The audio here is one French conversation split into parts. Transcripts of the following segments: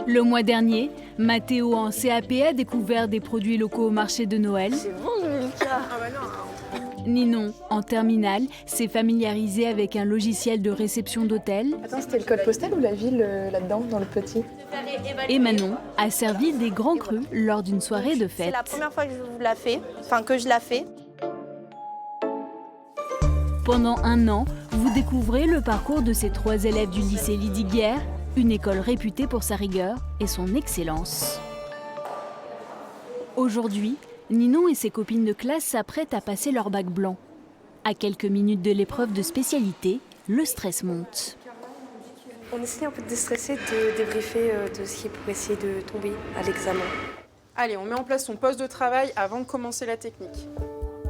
Le mois dernier, Mathéo en CAP a découvert des produits locaux au marché de Noël. C'est bon, Milka. Ninon, en terminale, s'est familiarisé avec un logiciel de réception d'hôtel. Attends, c'était le code postal ou la ville là-dedans, dans le petit? Et Manon a servi des grands crus lors d'une soirée de fête. C'est la première fois que je la fais. Pendant un an, vous découvrez le parcours de ces 3 élèves du lycée Lidiguière, une école réputée pour sa rigueur et son excellence. Aujourd'hui, Ninon et ses copines de classe s'apprêtent à passer leur bac blanc. À quelques minutes de l'épreuve de spécialité, le stress monte. On essaie un peu de déstresser, de débriefer de ce qui pourrait essayer de tomber à l'examen. Allez, on met en place son poste de travail avant de commencer la technique.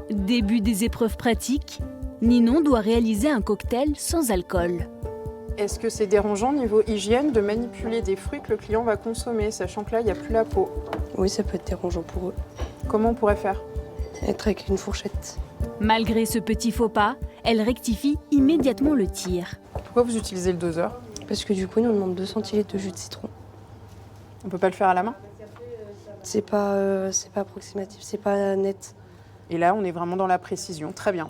Début des épreuves pratiques, Ninon doit réaliser un cocktail sans alcool. Est-ce que c'est dérangeant niveau hygiène de manipuler des fruits que le client va consommer, sachant que là, il n'y a plus la peau? Oui, ça peut être dérangeant pour eux. Comment on pourrait faire? Être avec une fourchette. Malgré ce petit faux pas, elle rectifie immédiatement le tir. Pourquoi vous utilisez le doseur? Parce que du coup, il nous demande 2 centilitres de jus de citron. On peut pas le faire à la main? C'est pas approximatif, c'est pas net. Et là, on est vraiment dans la précision. Très bien.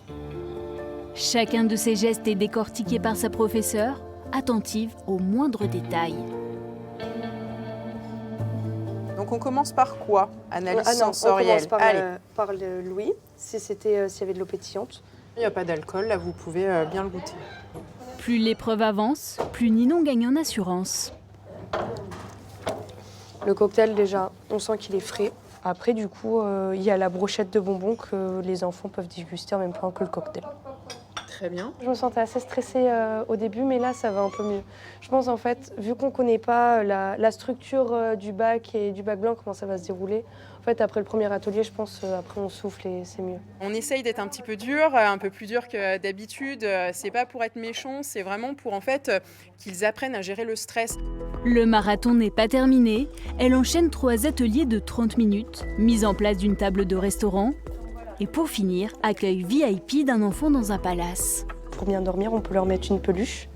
Chacun de ces gestes est décortiqué par sa professeure, attentive aux moindres détails. Donc on commence par quoi? Analyse On sensorielle. commence Allez. par l'ouïe, s'il y avait de l'eau pétillante. Il n'y a pas d'alcool, là vous pouvez bien le goûter. Plus l'épreuve avance, plus Ninon gagne en assurance. Le cocktail, déjà, on sent qu'il est frais. Après, du coup, il y a la brochette de bonbons que les enfants peuvent déguster en même temps que le cocktail. Très bien. Je me sentais assez stressée au début, mais là, ça va un peu mieux. Je pense, en fait, vu qu'on ne connaît pas la structure du bac et du bac blanc, comment ça va se dérouler, en fait, après le premier atelier, je pense, après, on souffle et c'est mieux. On essaye d'être un petit peu dur, un peu plus dur que d'habitude. C'est pas pour être méchant, c'est vraiment pour, en fait, qu'ils apprennent à gérer le stress. Le marathon n'est pas terminé. Elle enchaîne 3 ateliers de 30 minutes, mise en place d'une table de restaurant. Et pour finir, accueil VIP d'un enfant dans un palace. Pour bien dormir, on peut leur mettre une peluche.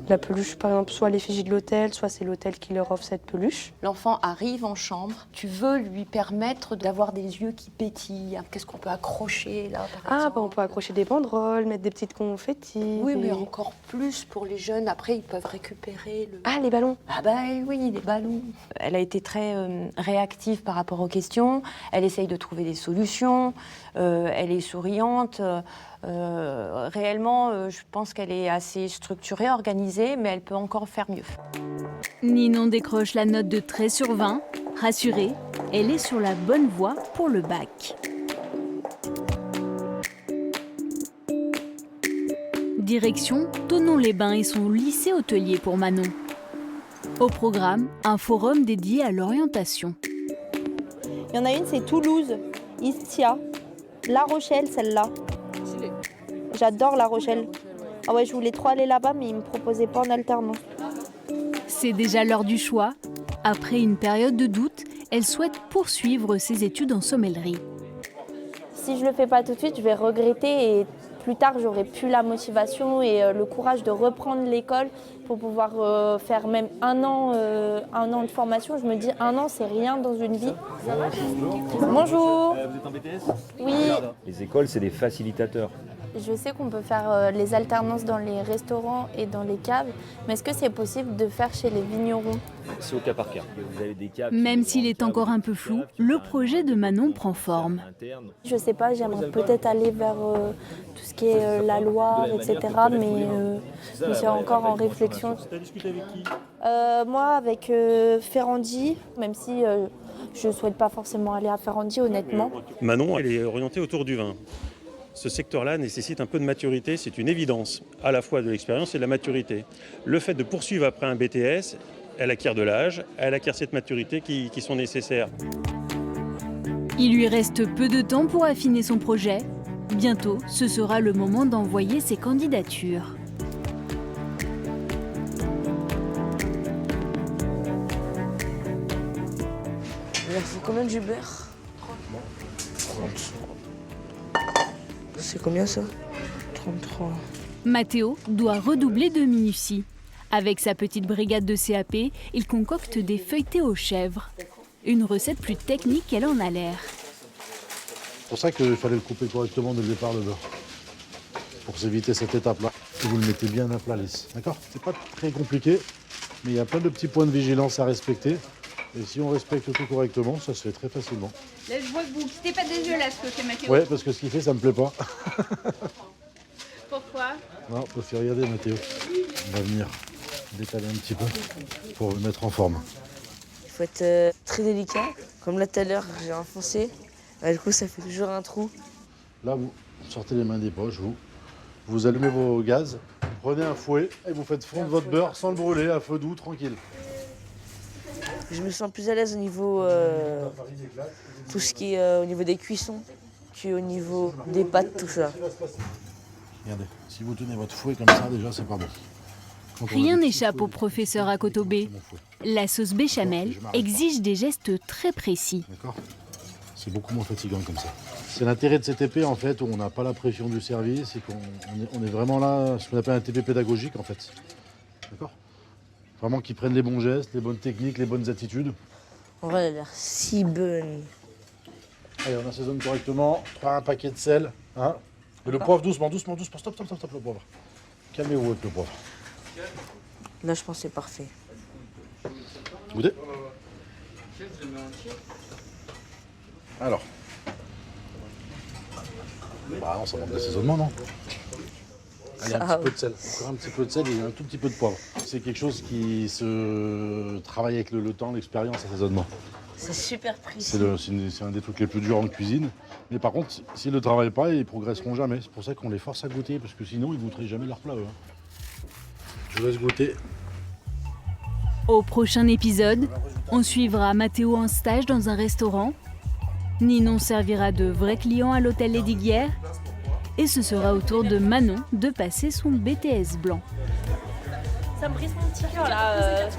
La peluche, par exemple, soit l'effigie de l'hôtel, soit c'est l'hôtel qui leur offre cette peluche. L'enfant arrive en chambre, tu veux lui permettre d'avoir des yeux qui pétillent. Qu'est-ce qu'on peut accrocher là, par exemple? On peut accrocher des banderoles, mettre des petites confettis. Oui, mais encore plus pour les jeunes. Après, ils peuvent récupérer le... Ah, les ballons. Ah bah oui, les ballons. Elle a été très réactive par rapport aux questions. Elle essaye de trouver des solutions. Elle est souriante. Réellement, je pense qu'elle est assez structurée, organisée, mais elle peut encore faire mieux. Ninon décroche la note de 13 sur 20. Rassurée, elle est sur la bonne voie pour le bac. Direction Thonon-les-Bains et son lycée hôtelier pour Manon. Au programme, un forum dédié à l'orientation. Il y en a une, c'est Toulouse, Istia, La Rochelle, celle-là. J'adore La Rochelle. Ah ouais, je voulais trop aller là-bas, mais ils me proposaient pas en alternance. C'est déjà l'heure du choix. Après une période de doute, elle souhaite poursuivre ses études en sommellerie. Si je le fais pas tout de suite, je vais regretter et plus tard, j'aurai plus la motivation et le courage de reprendre l'école pour pouvoir faire même un an de formation. Je me dis, 1 an, c'est rien dans une vie. Bonjour. Vous êtes en BTS? Oui. Les écoles, c'est des facilitateurs. Je sais qu'on peut faire les alternances dans les restaurants et dans les caves, mais est-ce que c'est possible de faire chez les vignerons? C'est au cas par cas. Vous avez des caves Même s'il est encore un peu flou, le projet de Manon prend forme. Je sais pas, j'aimerais peut-être aller vers tout ce qui est la Loire, etc., mais c'est encore en réflexion. T'as discuté avec qui? Moi, avec Ferrandi, même si je ne souhaite pas forcément aller à Ferrandi, honnêtement. Manon, elle est orientée autour du vin. Ce secteur-là nécessite un peu de maturité, c'est une évidence, à la fois de l'expérience et de la maturité. Le fait de poursuivre après un BTS, elle acquiert de l'âge, elle acquiert cette maturité qui sont nécessaires. Il lui reste peu de temps pour affiner son projet. Bientôt, ce sera le moment d'envoyer ses candidatures. Il faut combien de beurre? 30. C'est combien ça? 33. Mathéo doit redoubler de minutie. Avec sa petite brigade de CAP, il concocte des feuilletés aux chèvres. Une recette plus technique qu'elle en a l'air. C'est pour ça qu'il fallait le couper correctement dès le départ, le beurre. Pour s'éviter cette étape-là. Et vous le mettez bien à plat lisse. D'accord? C'est pas très compliqué, mais il y a plein de petits points de vigilance à respecter. Et si on respecte tout correctement, ça se fait très facilement. Là, je vois que vous ne quittez pas des yeux, là, ce que fait Mathéo. Ouais, parce que ce qu'il fait, ça me plaît pas. Pourquoi? Non, parce que regardez, Mathéo. On va venir détaler un petit peu pour le mettre en forme. Il faut être très délicat. Comme là, tout à l'heure, j'ai enfoncé. Du coup, ça fait toujours un trou. Là, vous sortez les mains des poches, vous allumez vos gaz, vous prenez un fouet et vous faites fondre votre beurre sans le brûler, à feu doux, tranquille. Je me sens plus à l'aise au niveau tout ce qui est au niveau des cuissons qu'au niveau des pâtes, tout ça. Regardez, si vous tenez votre fouet comme ça, déjà, c'est pas bon. Rien n'échappe au professeur à Kotobé. La sauce béchamel exige des gestes très précis. D'accord? C'est beaucoup moins fatigant comme ça. C'est l'intérêt de ces TP en fait, où on n'a pas la pression du service et qu'on est vraiment là, ce qu'on appelle un TP pédagogique en fait. D'accord? Vraiment qu'ils prennent les bons gestes, les bonnes techniques, les bonnes attitudes. En vrai, elle a l'air si bonne. Allez, on assaisonne correctement. Un paquet de sel. Hein? Et le poivre doucement, doucement, doucement. Stop, stop, stop, stop, le poivre. Calmez-vous avec le poivre. Là, je pense que c'est parfait. Goûtez. Alors. Bah non, ça manque d'assaisonnement, non? Allez, un petit peu de sel. Encore un petit peu de sel et un tout petit peu de poivre. C'est quelque chose qui se travaille avec le temps, l'expérience, l'assaisonnement. C'est super précis. C'est un des trucs les plus durs en cuisine. Mais par contre, s'ils ne le travaillent pas, ils progresseront jamais. C'est pour ça qu'on les force à goûter, parce que sinon, ils ne goûteraient jamais leur plat, eux. Je vous laisse goûter. Au prochain épisode, on suivra Mathéo en stage dans un restaurant. Ninon servira de vrais clients à l'hôtel Lesdiguières. Et ce sera au tour de Manon de passer son BTS blanc. Ça me brise mon petit cœur là.